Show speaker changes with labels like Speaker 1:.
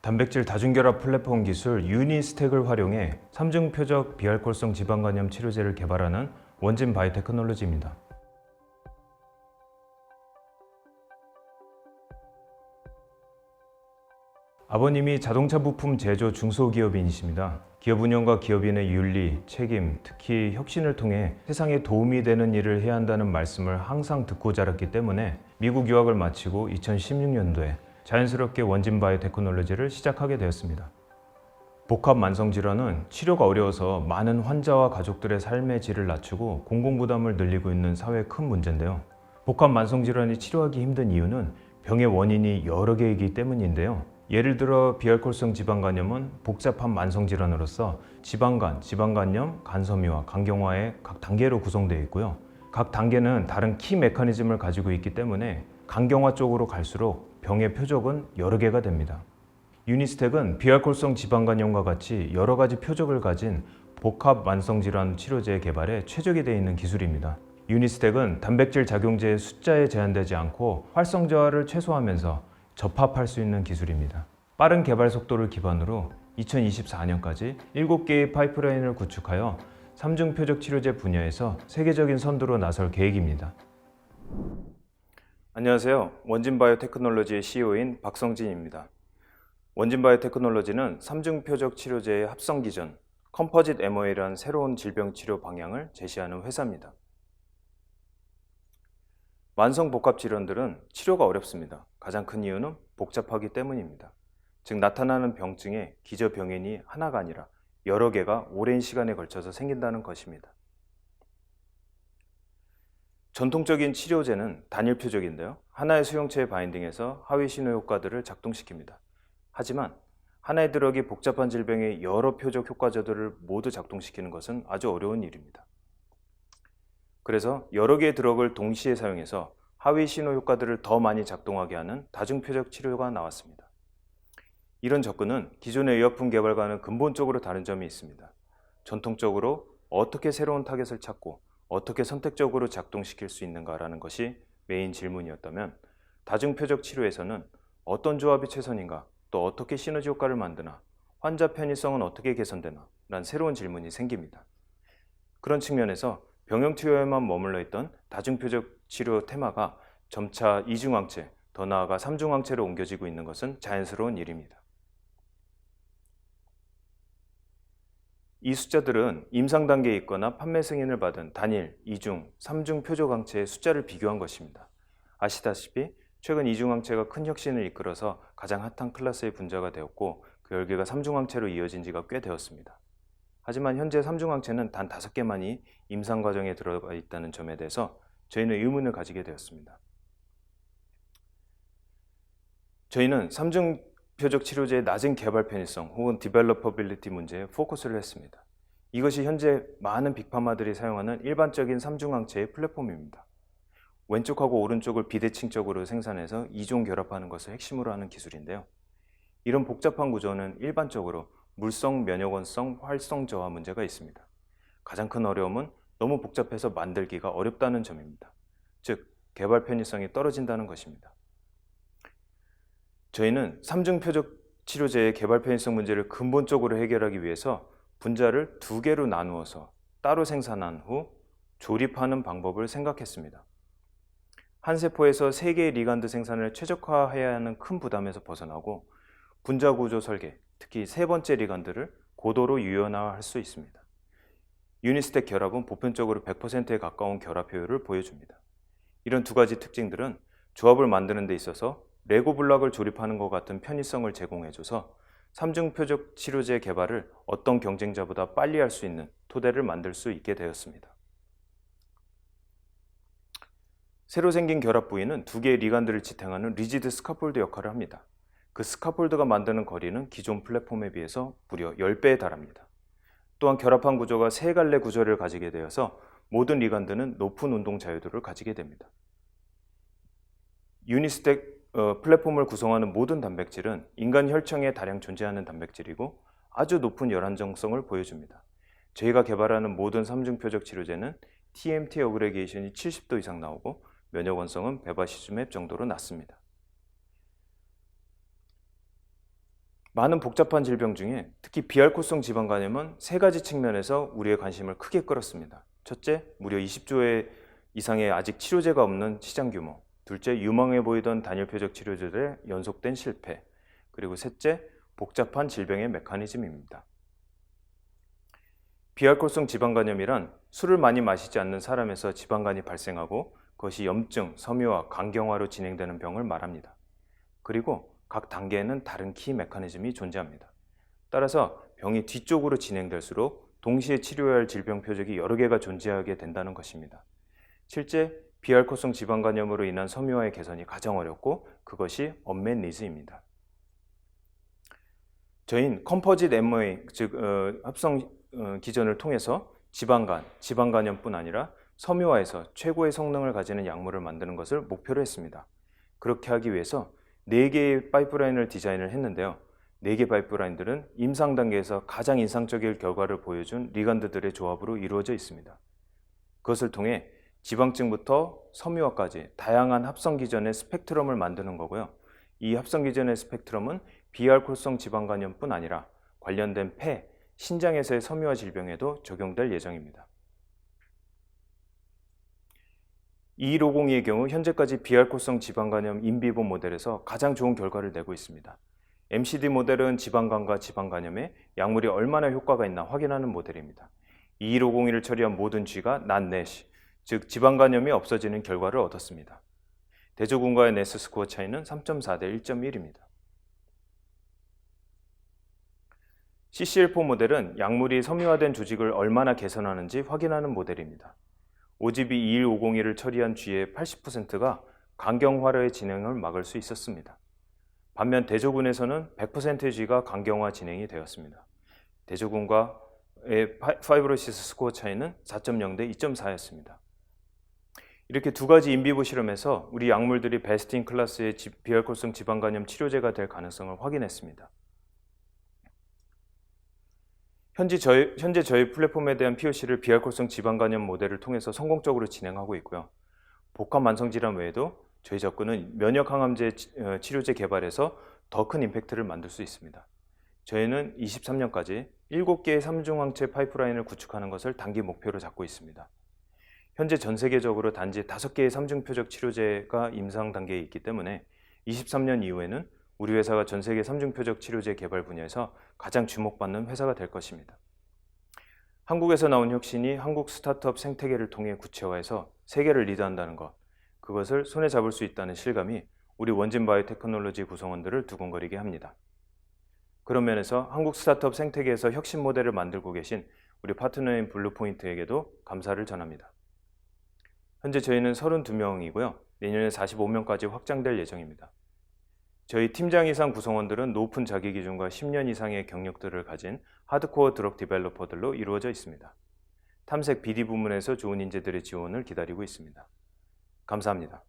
Speaker 1: 단백질 다중결합 플랫폼 기술 유니스택을 활용해 3중 표적 비알코올성 지방간염 치료제를 개발하는 원진 바이오테크놀로지입니다. 아버님이 자동차 부품 제조 중소기업인이십니다. 기업 운영과 기업인의 윤리, 책임, 특히 혁신을 통해 세상에 도움이 되는 일을 해야 한다는 말씀을 항상 듣고 자랐기 때문에 미국 유학을 마치고 2016년도에 자연스럽게 원진 바이오테크놀로지를 시작하게 되었습니다. 복합 만성질환은 치료가 어려워서 많은 환자와 가족들의 삶의 질을 낮추고 공공부담을 늘리고 있는 사회의 큰 문제인데요. 복합 만성질환이 치료하기 힘든 이유는 병의 원인이 여러 개이기 때문인데요. 예를 들어 비알코올성 지방간염은 복잡한 만성질환으로서 지방간, 지방간염, 간섬유화, 간경화의 각 단계로 구성되어 있고요. 각 단계는 다른 키 메커니즘을 가지고 있기 때문에 간경화 쪽으로 갈수록 병의 표적은 여러 개가 됩니다. 유니스택은 비알코올성 지방간염과 같이 여러 가지 표적을 가진 복합 만성질환 치료제 개발에 최적이 되어 있는 기술입니다. 유니스택은 단백질 작용제의 숫자에 제한되지 않고 활성저하를 최소화하면서 접합할 수 있는 기술입니다. 빠른 개발 속도를 기반으로 2024년까지 7개의 파이프라인을 구축하여 3중 표적 치료제 분야에서 세계적인 선두로 나설 계획입니다. 안녕하세요. 원진 바이오테크놀로지의 CEO인 박성진입니다. 원진 바이오테크놀로지는 3중 표적 치료제의 합성 기전, 컴포짓 MOA라는 새로운 질병 치료 방향을 제시하는 회사입니다. 만성 복합 질환들은 치료가 어렵습니다. 가장 큰 이유는 복잡하기 때문입니다. 즉 나타나는 병증의 기저병인이 하나가 아니라 여러 개가 오랜 시간에 걸쳐서 생긴다는 것입니다. 전통적인 치료제는 단일 표적인데요. 하나의 수용체에 바인딩해서 하위 신호 효과들을 작동시킵니다. 하지만 하나의 드럭이 복잡한 질병의 여러 표적 효과들을 모두 작동시키는 것은 아주 어려운 일입니다. 그래서 여러 개의 드럭을 동시에 사용해서 하위 신호 효과들을 더 많이 작동하게 하는 다중표적 치료가 나왔습니다. 이런 접근은 기존의 의약품 개발과는 근본적으로 다른 점이 있습니다. 전통적으로 어떻게 새로운 타겟을 찾고 어떻게 선택적으로 작동시킬 수 있는가라는 것이 메인 질문이었다면 다중표적 치료에서는 어떤 조합이 최선인가, 또 어떻게 시너지 효과를 만드나, 환자 편의성은 어떻게 개선되나 라는 새로운 질문이 생깁니다. 그런 측면에서 병용 치료에만 머물러 있던 다중표적 치료 테마가 점차 이중항체, 더 나아가 삼중항체로 옮겨지고 있는 것은 자연스러운 일입니다. 이 숫자들은 임상 단계에 있거나 판매 승인을 받은 단일, 이중, 삼중 표적항체의 숫자를 비교한 것입니다. 아시다시피 최근 이중항체가 큰 혁신을 이끌어서 가장 핫한 클래스의 분자가 되었고 그 열기가 삼중항체로 이어진 지가 꽤 되었습니다. 하지만 현재 삼중항체는 단 5개만이 임상 과정에 들어가 있다는 점에 대해서 저희는 의문을 가지게 되었습니다. 저희는 삼중 표적 치료제의 낮은 개발 편의성 혹은 디벨로퍼빌리티 문제에 포커스를 했습니다. 이것이 현재 많은 빅파마들이 사용하는 일반적인 삼중항체의 플랫폼입니다. 왼쪽하고 오른쪽을 비대칭적으로 생산해서 이종 결합하는 것을 핵심으로 하는 기술인데요. 이런 복잡한 구조는 일반적으로 물성, 면역원성, 활성 저하 문제가 있습니다. 가장 큰 어려움은 너무 복잡해서 만들기가 어렵다는 점입니다. 즉, 개발 편의성이 떨어진다는 것입니다. 저희는 3중 표적 치료제의 개발 편의성 문제를 근본적으로 해결하기 위해서 분자를 2개로 나누어서 따로 생산한 후 조립하는 방법을 생각했습니다. 한 세포에서 3개의 리간드 생산을 최적화해야 하는 큰 부담에서 벗어나고 분자 구조 설계, 특히 3번째 리간드를 고도로 유연화할 수 있습니다. 유니스택 결합은 보편적으로 100%에 가까운 결합 효율을 보여줍니다. 이런 2가지 특징들은 조합을 만드는 데 있어서 레고 블록을 조립하는 것 같은 편의성을 제공해줘서 3중 표적 치료제 개발을 어떤 경쟁자보다 빨리 할 수 있는 토대를 만들 수 있게 되었습니다. 새로 생긴 결합 부위는 2개의 리간드를 지탱하는 리지드 스카폴드 역할을 합니다. 그 스카폴드가 만드는 거리는 기존 플랫폼에 비해서 무려 10배에 달합니다. 또한 결합한 구조가 3갈래 구조를 가지게 되어서 모든 리간드는 높은 운동 자유도를 가지게 됩니다. 유니스택 플랫폼을 구성하는 모든 단백질은 인간 혈청에 다량 존재하는 단백질이고 아주 높은 열 안정성을 보여줍니다. 저희가 개발하는 모든 3중 표적 치료제는 TMT 어그레게이션이 70도 이상 나오고 면역 원성은 베바시즈맵 정도로 낮습니다. 많은 복잡한 질병 중에 특히 비알코올성 지방간염은 세 가지 측면에서 우리의 관심을 크게 끌었습니다. 첫째, 무려 20조 이상의 아직 치료제가 없는 시장 규모. 둘째, 유망해 보이던 단일 표적 치료제들의 연속된 실패. 그리고 셋째, 복잡한 질병의 메커니즘입니다. 비알코올성 지방간염이란 술을 많이 마시지 않는 사람에서 지방간이 발생하고 그것이 염증, 섬유화, 간경화로 진행되는 병을 말합니다. 그리고 각 단계에는 다른 키 메커니즘이 존재합니다. 따라서 병이 뒤쪽으로 진행될수록 동시에 치료해야 할 질병 표적이 여러 개가 존재하게 된다는 것입니다. 실제 비알코올성 지방간염으로 인한 섬유화의 개선이 가장 어렵고 그것이 언맷 니즈입니다. 저희는 컴포짓 MOA, 즉 합성 기전을 통해서 지방간염뿐 아니라 섬유화에서 최고의 성능을 가지는 약물을 만드는 것을 목표로 했습니다. 그렇게 하기 위해서 4개의 파이프라인을 디자인을 했는데요. 4개 파이프라인들은 임상 단계에서 가장 인상적인 결과를 보여준 리간드들의 조합으로 이루어져 있습니다. 그것을 통해 지방증부터 섬유화까지 다양한 합성 기전의 스펙트럼을 만드는 거고요. 이 합성 기전의 스펙트럼은 비알코올성 지방간염뿐 아니라 관련된 폐, 신장에서의 섬유화 질병에도 적용될 예정입니다. 2150의 경우 현재까지 비알코올성 지방간염 인비보 모델에서 가장 좋은 결과를 내고 있습니다. MCD 모델은 지방간과 지방간염에 약물이 얼마나 효과가 있나 확인하는 모델입니다. 21501을 처리한 모든 쥐가 난내시, 즉 지방간염이 없어지는 결과를 얻었습니다. 대조군과의 네스 스코어 차이는 3.4 대 1.1입니다. CCL4 모델은 약물이 섬유화된 조직을 얼마나 개선하는지 확인하는 모델입니다. OGB21501을 처리한 쥐의 80%가 간경화의 진행을 막을 수 있었습니다. 반면 대조군에서는 100%의 쥐가 간경화 진행이 되었습니다. 대조군과의 파이브로시스 스코어 차이는 4.0 대 2.4였습니다. 이렇게 두 가지 인비보 실험에서 우리 약물들이 베스트 인 클래스의 비알코올성 지방간염 치료제가 될 가능성을 확인했습니다. 현재 저희 플랫폼에 대한 POC를 비알코올성 지방간염 모델을 통해서 성공적으로 진행하고 있고요. 복합 만성질환 외에도 저희 접근은 면역항암제 치료제 개발에서 더 큰 임팩트를 만들 수 있습니다. 저희는 23년까지 7개의 3중항체 파이프라인을 구축하는 것을 단기 목표로 잡고 있습니다. 현재 전 세계적으로 단지 5개의 3중 표적 치료제가 임상 단계에 있기 때문에 23년 이후에는 우리 회사가 전 세계 3중 표적 치료제 개발 분야에서 가장 주목받는 회사가 될 것입니다. 한국에서 나온 혁신이 한국 스타트업 생태계를 통해 구체화해서 세계를 리드한다는 것, 그것을 손에 잡을 수 있다는 실감이 우리 원진 바이오테크놀로지 구성원들을 두근거리게 합니다. 그런 면에서 한국 스타트업 생태계에서 혁신 모델을 만들고 계신 우리 파트너인 블루포인트에게도 감사를 전합니다. 현재 저희는 32명이고요. 내년에 45명까지 확장될 예정입니다. 저희 팀장 이상 구성원들은 높은 자기 기준과 10년 이상의 경력들을 가진 하드코어 드럭 디벨로퍼들로 이루어져 있습니다. 탐색 BD 부문에서 좋은 인재들의 지원을 기다리고 있습니다. 감사합니다.